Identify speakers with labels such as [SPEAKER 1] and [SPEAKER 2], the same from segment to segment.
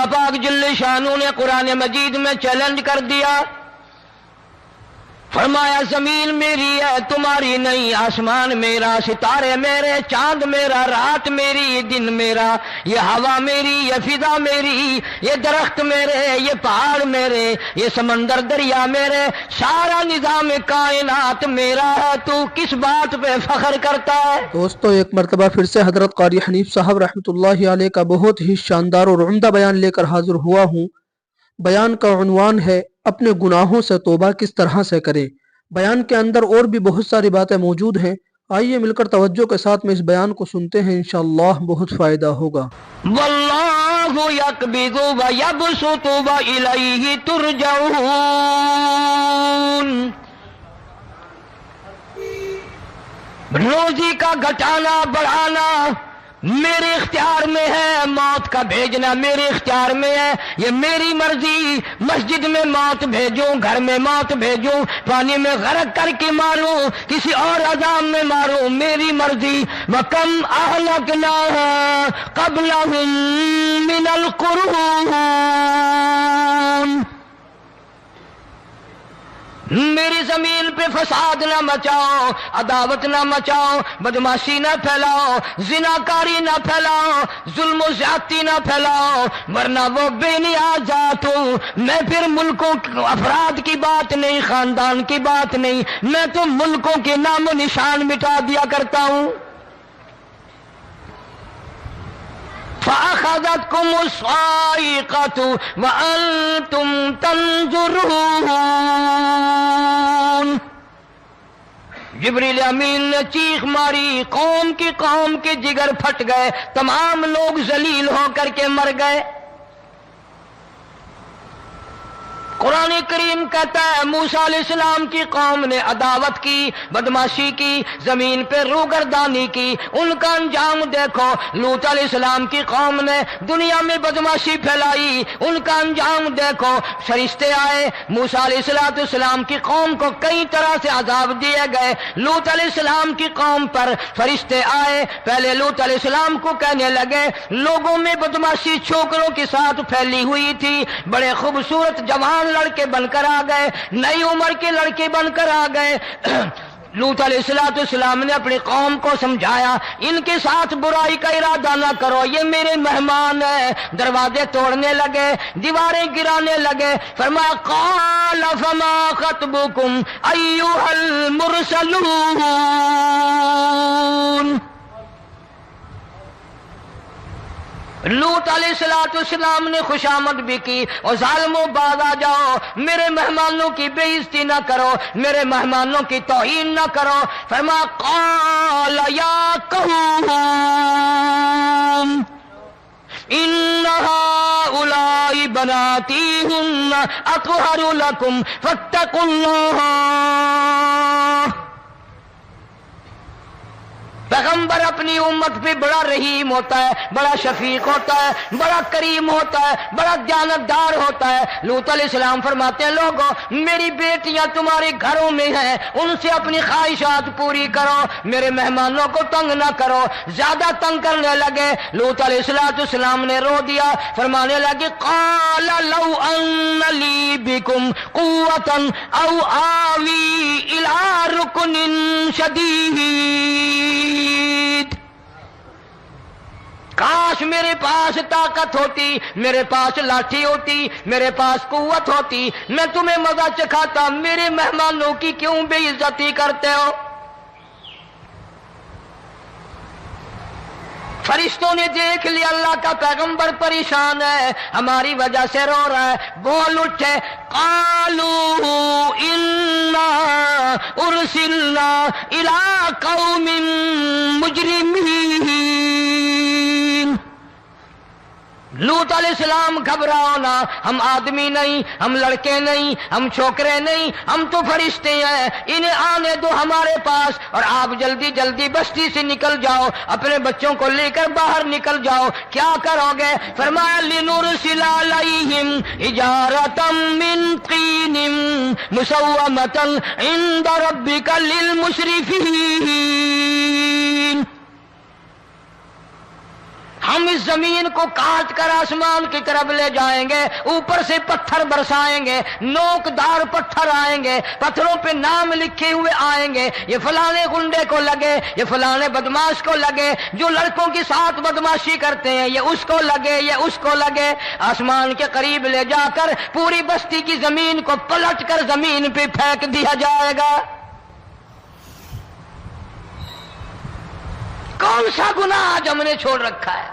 [SPEAKER 1] اللہ پاک جل شانہ نے قرآن مجید میں چیلنج کر دیا، فرمایا زمین میری ہے تمہاری نہیں، آسمان میرا، ستارے میرے، چاند میرا، رات میری، دن میرا، یہ ہوا میری، یہ فضا میری، یہ درخت میرے، یہ پہاڑ میرے، یہ سمندر دریا میرے، سارا نظام کائنات میرا ہے، تو کس بات پہ فخر کرتا ہے؟
[SPEAKER 2] دوستو ایک مرتبہ پھر سے حضرت قاری حنیف صاحب رحمۃ اللہ علیہ کا بہت ہی شاندار اور عمدہ بیان لے کر حاضر ہوا ہوں۔ بیان کا عنوان ہے اپنے گناہوں سے توبہ کس طرح سے کریں۔ بیان کے اندر اور بھی بہت ساری باتیں موجود ہیں، آئیے مل کر توجہ کے ساتھ میں اس بیان کو سنتے ہیں، انشاءاللہ بہت فائدہ ہوگا۔
[SPEAKER 1] واللہ یقبض ویبسط والیہ ترجعون، روزی کا گھٹانا بڑھانا میرے اختیار میں ہے، موت کا بھیجنا میرے اختیار میں ہے، یہ میری مرضی، مسجد میں موت بھیجوں، گھر میں موت بھیجوں، پانی میں غرق کر کے ماروں، کسی اور عذاب میں ماروں، میری مرضی۔ وَكَمْ أَهْلَكْنَا قَبْلَهُمْ مِنَ الْقُرُونِ، میری زمین پہ فساد نہ مچاؤ، عداوت نہ مچاؤ، بدماشی نہ پھیلاؤ، زناکاری نہ پھیلاؤ، ظلم و زیادتی نہ پھیلاؤ، ورنہ وہ بے نیاز ذات ہوں۔ میں پھر ملکوں افراد کی بات نہیں، خاندان کی بات نہیں، میں تو ملکوں کے نام و نشان مٹا دیا کرتا ہوں۔ فَأَخَذَتْكُمُ الصَّاعِقَةُ وَأَنْتُمْ تَنْظُرُونَ، جبریل امین نے چیخ ماری، قوم کے جگر پھٹ گئے، تمام لوگ ذلیل ہو کر کے مر گئے۔ قرآن کریم کہتا ہے موسیٰ علیہ السلام کی قوم نے عداوت کی، بدماشی کی، زمین پہ روگردانی کی، ان کا انجام دیکھو۔ لوط علیہ السلام کی قوم نے دنیا میں بدماشی پھیلائی، ان کا انجام دیکھو۔ فرشتے آئے، موسیٰ علیہ السلام کی قوم کو کئی طرح سے عذاب دیے گئے۔ لوط علیہ السلام کی قوم پر فرشتے آئے، پہلے لوط علیہ السلام کو کہنے لگے، لوگوں میں بدماشی چھوکروں کے ساتھ پھیلی ہوئی تھی، بڑے خوبصورت جوان لڑکے بن کر آ گئے، نئی عمر کے لڑکے بن کر آ گئے۔ لوط علیہ السلام نے اپنی قوم کو سمجھایا، ان کے ساتھ برائی کا ارادہ نہ کرو، یہ میرے مہمان ہیں۔ دروازے توڑنے لگے، دیواریں گرانے لگے، فرمایا قال فما خطبکم ایھا المرسلون، لوط علیہ السلام نے خوشامد بھی کی، اور ظالموں باز آ جاؤ، میرے مہمانوں کی بے عزتی نہ کرو، میرے مہمانوں کی توہین نہ کرو۔ فرمایا قال یا قوم ان هؤلاء بناتی ہن اطہر لکم فاتقوا اللہ۔ پیغمبر اپنی امت پہ بڑا رحیم ہوتا ہے، بڑا شفیق ہوتا ہے، بڑا کریم ہوتا ہے، بڑا دیانتدار ہوتا ہے۔ لوط علیہ السلام فرماتے ہیں لوگوں میری بیٹیاں تمہارے گھروں میں ہیں، ان سے اپنی خواہشات پوری کرو، میرے مہمانوں کو تنگ نہ کرو۔ زیادہ تنگ کرنے لگے، لوط علیہ السلام نے رو دیا، فرمانے لگے قال لو ان لی بکم قوۃ او آوی الی رکن شدید، کاش میرے پاس طاقت ہوتی، میرے پاس لاٹھی ہوتی، میرے پاس قوت ہوتی، میں تمہیں مزہ چکھاتا، میرے مہمانوں کی کیوں بے عزتی کرتے ہو؟ فرشتوں نے دیکھ لیا اللہ کا پیغمبر پریشان ہے، ہماری وجہ سے رو رہا ہے، بول اٹھے قالوا انا ارسلنا الی قوم مجرمین۔ لوط علیہ السلام گھبراؤ نہ، ہم آدمی نہیں، ہم لڑکے نہیں، ہم چھوکرے نہیں، ہم تو فرشتے ہیں، انہیں آنے دو ہمارے پاس، اور آپ جلدی جلدی بستی سے نکل جاؤ، اپنے بچوں کو لے کر باہر نکل جاؤ۔ کیا کرو گے؟ فرمایا لنرسل علیہم حجارۃ من طین مسومۃ عند ربک للمسرفین، ہم اس زمین کو کاٹ کر آسمان کی طرف لے جائیں گے، اوپر سے پتھر برسائیں گے، نوکدار پتھر آئیں گے، پتھروں پہ نام لکھے ہوئے آئیں گے، یہ فلانے گنڈے کو لگے، یہ فلانے بدماش کو لگے، جو لڑکوں کے ساتھ بدماشی کرتے ہیں یہ اس کو لگے، یہ اس کو لگے۔ آسمان کے قریب لے جا کر پوری بستی کی زمین کو پلٹ کر زمین پہ پھینک دیا جائے گا۔ کون سا گناہ آج ہم نے چھوڑ رکھا ہے؟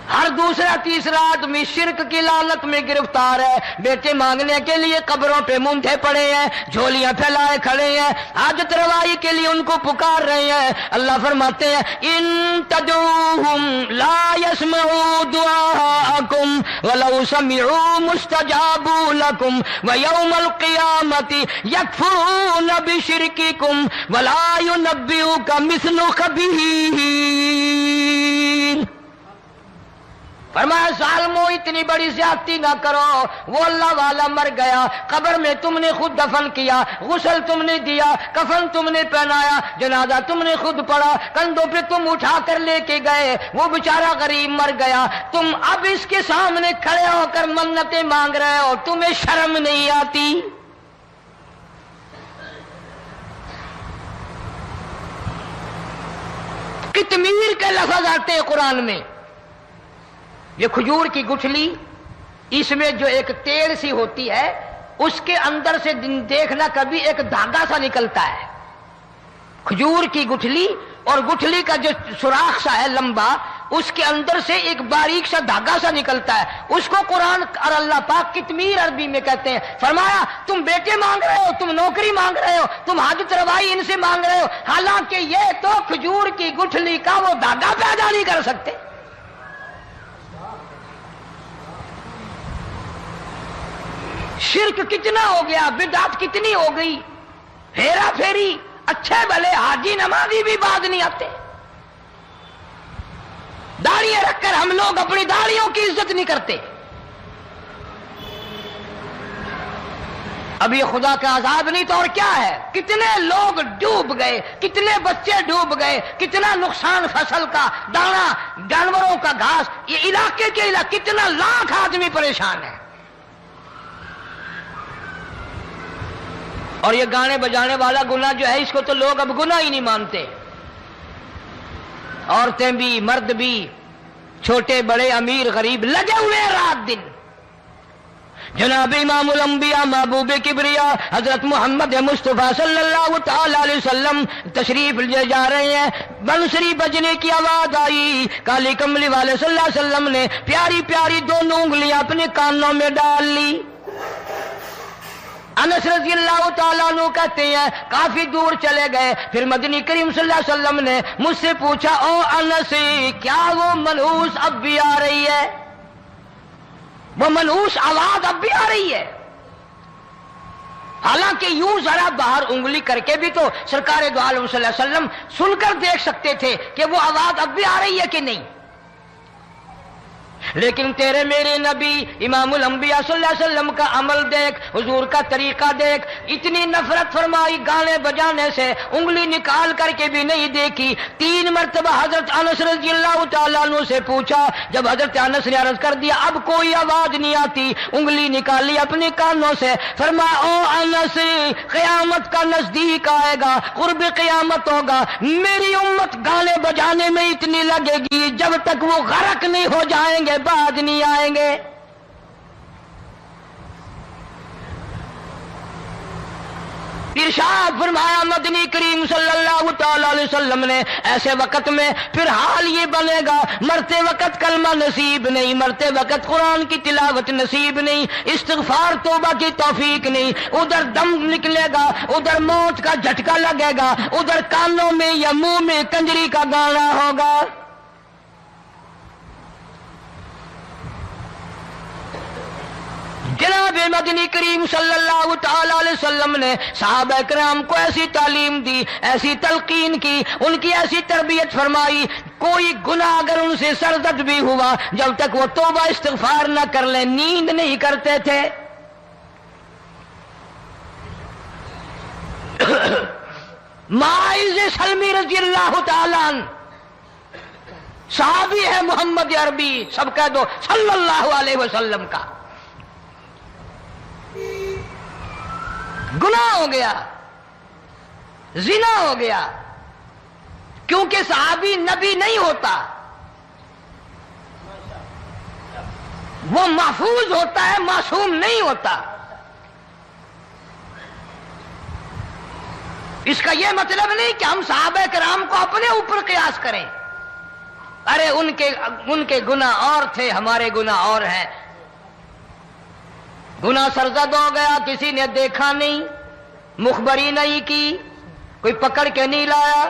[SPEAKER 1] ہر دوسرا تیسرا آدمی شرک کی لعنت میں گرفتار ہے، بیٹے مانگنے کے لیے قبروں پہ مونڈھے پڑے ہیں، جھولیاں پھیلائے کھڑے ہیں، حاجت روائی کے لیے ان کو پکار رہے ہیں۔ اللہ فرماتے ہیں ان تدعوہم لا يسمعوا دعاءکم ولو سمعوا مستجابوا لکم ویوم القیامت یکفرون بشرککم ولا ینبئک مثل خبیر۔ فرمایا ظالمو اتنی بڑی زیادتی نہ کرو، وہ اللہ والا مر گیا، قبر میں تم نے خود دفن کیا، غسل تم نے دیا، کفن تم نے پہنایا، جنازہ تم نے خود پڑھا، کندھوں پہ تم اٹھا کر لے کے گئے، وہ بیچارہ غریب مر گیا، تم اب اس کے سامنے کھڑے ہو کر منتیں مانگ رہے ہو، تمہیں شرم نہیں آتی؟ کتمیر کے لفظ آتے ہیں قرآن میں۔ یہ کھجور کی گٹھلی، اس میں جو ایک تیل سی ہوتی ہے، اس کے اندر سے دیکھنا کبھی ایک دھاگا سا نکلتا ہے۔ کھجور کی گٹھلی اور گٹھلی کا جو سوراخ سا ہے لمبا، اس کے اندر سے ایک باریک سا دھاگا سا نکلتا ہے، اس کو قرآن اور اللہ پاک کتمیر عربی میں کہتے ہیں۔ فرمایا تم بیٹے مانگ رہے ہو، تم نوکری مانگ رہے ہو، تم حاجت روائی ان سے مانگ رہے ہو، حالانکہ یہ تو کھجور کی گٹھلی کا وہ دھاگا پیدا نہیں کر سکتے۔ شرک کتنا ہو گیا، بدعت کتنی ہو گئی، ہیرا پھیری، اچھے بھلے حاجی نمازی بھی بعد نہیں آتے۔ داڑیاں رکھ کر ہم لوگ اپنی داڑیوں کی عزت نہیں کرتے۔ اب یہ خدا کا عذاب نہیں تو اور کیا ہے؟ کتنے لوگ ڈوب گئے، کتنے بچے ڈوب گئے، کتنا نقصان فصل کا، دانا، جانوروں کا گھاس، یہ علاقے کے علاقے کتنا لاکھ آدمی پریشان ہے۔ اور یہ گانے بجانے والا گناہ جو ہے، اس کو تو لوگ اب گناہ ہی نہیں مانتے۔ عورتیں بھی، مرد بھی، چھوٹے بڑے، امیر غریب لگے ہوئے رات دن۔ جناب امام الانبیاء محبوب کبریا حضرت محمد مصطفیٰ صلی اللہ تعالی علیہ وسلم تشریف لے جا رہے ہیں، بنسری بجنے کی آواز آئی، کالی کملی والے صلی اللہ علیہ وسلم نے پیاری پیاری دونوں انگلیاں اپنے کانوں میں ڈال لی۔ انس رضی اللہ تعالیٰ عنہ کہتے ہیں کافی دور چلے گئے، پھر مدنی کریم صلی اللہ علیہ وسلم نے مجھ سے پوچھا او انس، کیا وہ منحوس اب بھی آ رہی ہے؟ وہ منحوس آواز اب بھی آ رہی ہے؟ حالانکہ یوں ذرا باہر انگلی کر کے بھی تو سرکار دو عالم صلی اللہ علیہ وسلم سن کر دیکھ سکتے تھے کہ وہ آواز اب بھی آ رہی ہے کہ نہیں۔ لیکن تیرے میرے نبی امام الانبیاء صلی اللہ علیہ وسلم کا عمل دیکھ، حضور کا طریقہ دیکھ، اتنی نفرت فرمائی گانے بجانے سے، انگلی نکال کر کے بھی نہیں دیکھی۔ 3 مرتبہ حضرت انس رضی اللہ تعالیٰ عنہ سے پوچھا، جب حضرت انس نے عرض کر دیا اب کوئی آواز نہیں آتی، انگلی نکالی اپنے کانوں سے، فرمایا او انس، قیامت کا نزدیک آئے گا، قرب قیامت ہوگا، میری امت گانے بجانے میں اتنی لگے گی جب تک وہ غرق نہیں ہو جائیں گے بعد نہیں آئیں گے۔ ارشاد فرمایا مدنی کریم صلی اللہ تعالی علیہ وسلم نے ایسے وقت میں پھر حال یہ بنے گا، مرتے وقت کلمہ نصیب نہیں، مرتے وقت قرآن کی تلاوت نصیب نہیں، استغفار توبہ کی توفیق نہیں، ادھر دم نکلے گا، ادھر موت کا جھٹکا لگے گا، ادھر کانوں میں یا منہ میں کنجری کا گانا ہوگا۔ جناب مدنی کریم صلی اللہ تعالی علیہ وسلم نے صحابہ کرام کو ایسی تعلیم دی، ایسی تلقین کی، ان کی ایسی تربیت فرمائی، کوئی گناہ اگر ان سے سرزد بھی ہوا جب تک وہ توبہ استغفار نہ کر لیں نیند نہیں کرتے تھے۔ ماعز سلمی رضی اللہ تعالیٰ عنہ صحابی ہے محمد عربی، سب کہہ دو صلی اللہ علیہ وسلم کا، گناہ ہو گیا، زنا ہو گیا، کیونکہ صحابی نبی نہیں ہوتا، وہ محفوظ ہوتا ہے، معصوم نہیں ہوتا۔ اس کا یہ مطلب نہیں کہ ہم صحابہ کرام کو اپنے اوپر قیاس کریں، ارے ان کے گناہ اور تھے، ہمارے گناہ اور ہیں۔ گناہ سرزد ہو گیا، کسی نے دیکھا نہیں، مخبری نہیں کی، کوئی پکڑ کے نہیں لایا،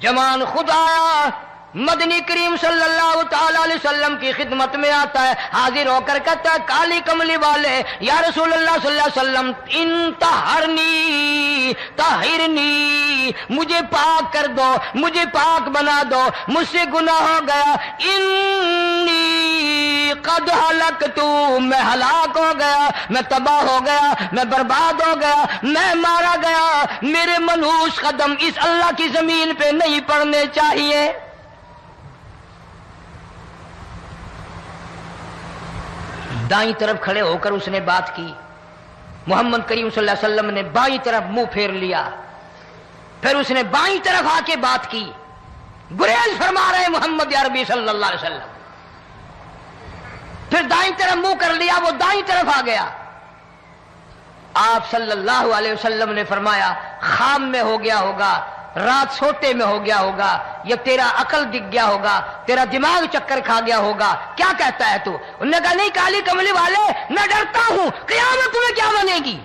[SPEAKER 1] جوان خود آیا، مدنی کریم صلی اللہ تعالی علیہ وسلم کی خدمت میں آتا ہے، حاضر ہو کر کہتا ہے کالی کملی والے یا رسول اللہ صلی اللہ علیہ وسلم انطہرنی طہرنی، مجھے پاک کر دو، مجھے پاک بنا دو، مجھ سے گناہ ہو گیا، انی قد ہلکت، میں ہلاک ہو گیا، میں تباہ ہو گیا، میں برباد ہو گیا، میں مارا گیا، میرے منحوس قدم اس اللہ کی زمین پہ نہیں پڑنے چاہیے۔ دائیں طرف کھڑے ہو کر اس نے بات کی، محمد کریم صلی اللہ علیہ وسلم نے بائیں طرف منہ پھیر لیا، پھر اس نے بائیں طرف آ کے بات کی، گریز فرما رہے محمد عربی صلی اللہ علیہ وسلم، پھر دائیں طرف منہ کر لیا، وہ دائیں طرف آ گیا۔ آپ صلی اللہ علیہ وسلم نے فرمایا خام میں ہو گیا ہوگا، رات سوتے میں ہو گیا ہوگا، یا تیرا عقل دکھ گیا ہوگا، تیرا دماغ چکر کھا گیا ہوگا، کیا کہتا ہے تو؟ انہوں نے کہا نہیں کالی کملی والے، میں ڈرتا ہوں قیامت میں کیا بنے گی،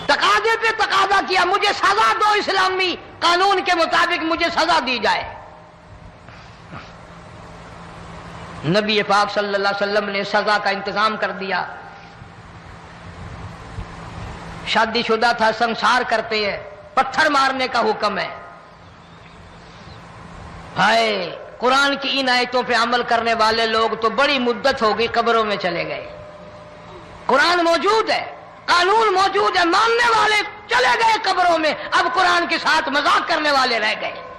[SPEAKER 1] تقاضے پہ تقاضا کیا، مجھے سزا دو، اسلامی قانون کے مطابق مجھے سزا دی جائے۔ نبی پاک صلی اللہ علیہ وسلم نے سزا کا انتظام کر دیا۔ شادی شدہ تھا، سنسار کرتے ہیں، پتھر مارنے کا حکم ہے۔ ہائے، قرآن کی ان آیتوں پہ عمل کرنے والے لوگ تو بڑی مدت ہو گئی قبروں میں چلے گئے۔ قرآن موجود ہے، قانون موجود ہے، ماننے والے چلے گئے قبروں میں، اب قرآن کے ساتھ مذاق کرنے والے رہ گئے۔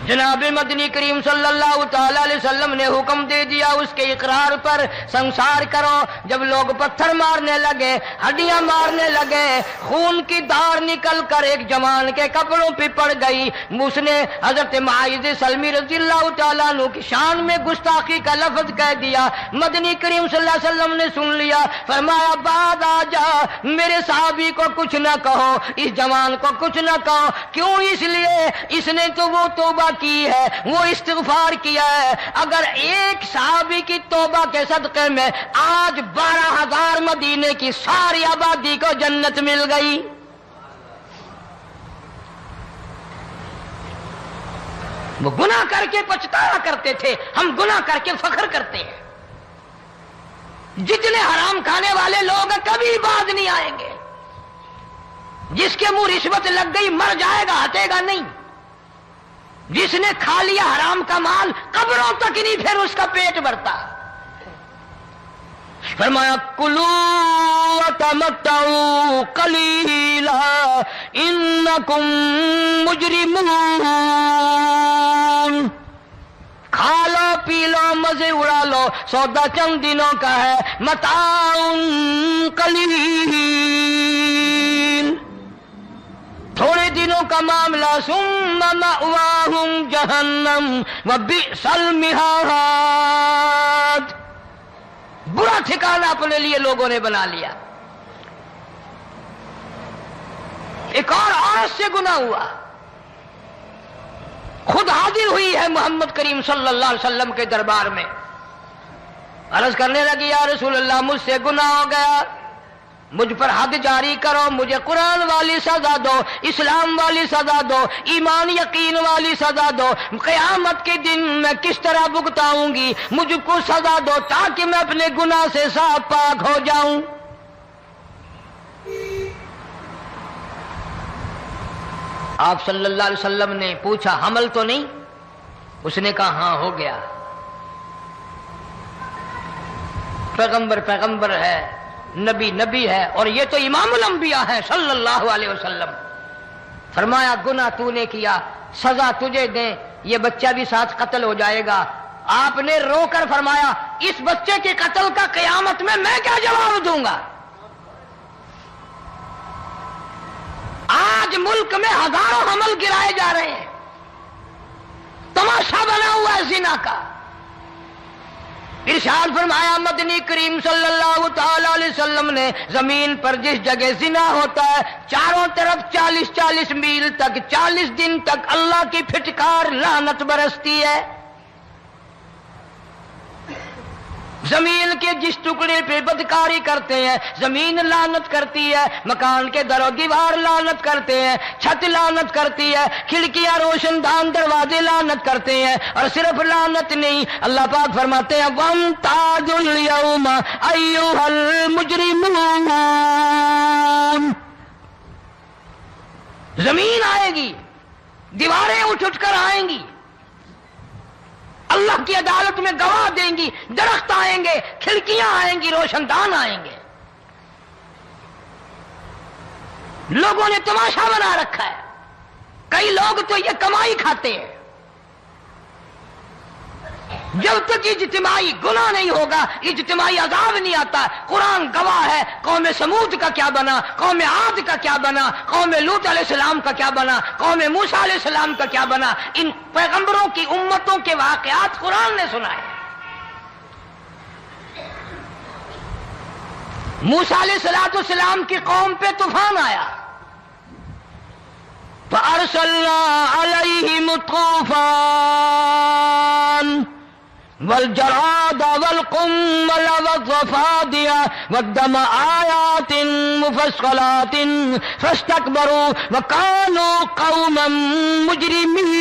[SPEAKER 1] جناب مدنی کریم صلی اللہ تعالی علیہ وسلم نے حکم دے دیا اس کے اقرار پر سنسار کرو۔ جب لوگ پتھر مارنے لگے، ہڈیاں مارنے لگے، خون کی دھار نکل کر ایک جوان کے کپڑوں پہ پڑ گئی، اس نے حضرت معاذ سلمی رضی اللہ تعالیٰ عنہ کی شان میں گستاخی کا لفظ کہہ دیا۔ مدنی کریم صلی اللہ علیہ وسلم نے سن لیا، فرمایا بعد آ جا، میرے صحابی کو کچھ نہ کہو، اس جوان کو کچھ نہ کہو۔ کیوں؟ اس لیے اس نے تو وہ توبہ کی ہے، وہ استغفار کیا ہے۔ اگر ایک صحابی کی توبہ کے صدقے میں آج 12,000 مدینے کی ساری آبادی کو جنت مل گئی۔ وہ گناہ کر کے پچھتایا کرتے تھے، ہم گناہ کر کے فخر کرتے ہیں۔ جتنے حرام کھانے والے لوگ کبھی باز نہیں آئیں گے۔ جس کے منہ رشوت لگ گئی مر جائے گا، ہٹے گا نہیں۔ جس نے کھا لیا حرام کا مال قبروں تک نہیں پھر اس کا پیٹ بھرتا۔ فرمایا کلوا وتمتعوا قلیلا انکم مجرمون، کھا لو پی لو مزے اڑا لو، سودا چند دنوں کا ہے، متاع قلیل، تھوڑے دنوں کا معاملہ، ثم مأواہم جہنم وبئس المہاد، برا ٹھکانہ اپنے لیے لوگوں نے بنا لیا۔ ایک اور عورت سے گناہ ہوا، خود حاضر ہوئی ہے محمد کریم صلی اللہ علیہ وسلم کے دربار میں، عرض کرنے لگی یا رسول اللہ مجھ سے گناہ ہو گیا، مجھ پر حد جاری کرو، مجھے قرآن والی سزا دو، اسلام والی سزا دو، ایمان یقین والی سزا دو، قیامت کے دن میں کس طرح بھگتاؤں گی، مجھ کو سزا دو تاکہ میں اپنے گناہ سے صاف پاک ہو جاؤں۔ آپ صلی اللہ علیہ وسلم نے پوچھا حمل تو نہیں؟ اس نے کہا ہاں ہو گیا۔ پیغمبر ہے، نبی ہے، اور یہ تو امام الانبیاء ہے صلی اللہ علیہ وسلم۔ فرمایا گناہ تو نے کیا، سزا تجھے دیں، یہ بچہ بھی ساتھ قتل ہو جائے گا۔ آپ نے رو کر فرمایا اس بچے کے قتل کا قیامت میں کیا جواب دوں گا؟ آج ملک میں ہزاروں حمل گرائے جا رہے ہیں، تماشا بنا ہوا ہے زنا کا۔ ارشاد فرمایا مدنی کریم صلی اللہ تعالی علیہ وسلم نے زمین پر جس جگہ زنا ہوتا ہے چاروں طرف 40 میل تک 40 دن تک اللہ کی پھٹکار لعنت برستی ہے۔ زمین کے جس ٹکڑے پہ بدکاری کرتے ہیں زمین لعنت کرتی ہے، مکان کے در و دیوار لعنت کرتے ہیں، چھت لعنت کرتی ہے، کھڑکیاں روشن دان دروازے لعنت کرتے ہیں، اور صرف لعنت نہیں، اللہ پاک فرماتے ہیں وَامْتَازُوا الْيَوْمَ أَيُّهَا الْمُجْرِمُونَ۔ زمین آئے گی، دیواریں اٹھ کر آئیں گی، اللہ کی عدالت میں گواہ دیں گی، درخت آئیں گے، کھڑکیاں آئیں گی، روشن دان آئیں گے۔ لوگوں نے تماشا بنا رکھا ہے، کئی لوگ تو یہ کمائی کھاتے ہیں۔ جب تک اجتماعی گناہ نہیں ہوگا اجتماعی عذاب نہیں آتا۔ قرآن گواہ ہے، قوم سمود کا کیا بنا، قوم عاد کا کیا بنا، قوم لوط علیہ السلام کا کیا بنا، قوم موسیٰ علیہ السلام کا کیا بنا۔ ان پیغمبروں کی امتوں کے واقعات قرآن نے سنائے۔ موسیٰ علیہ السلام کی قوم پہ طوفان آیا، فَأَرْسَلْنَا عَلَيْهِمُ الطُّوفَانَ والجراد والقمل والضفادع والدم آيات مفصلات فاستكبروا وكانوا قوما مجرمين۔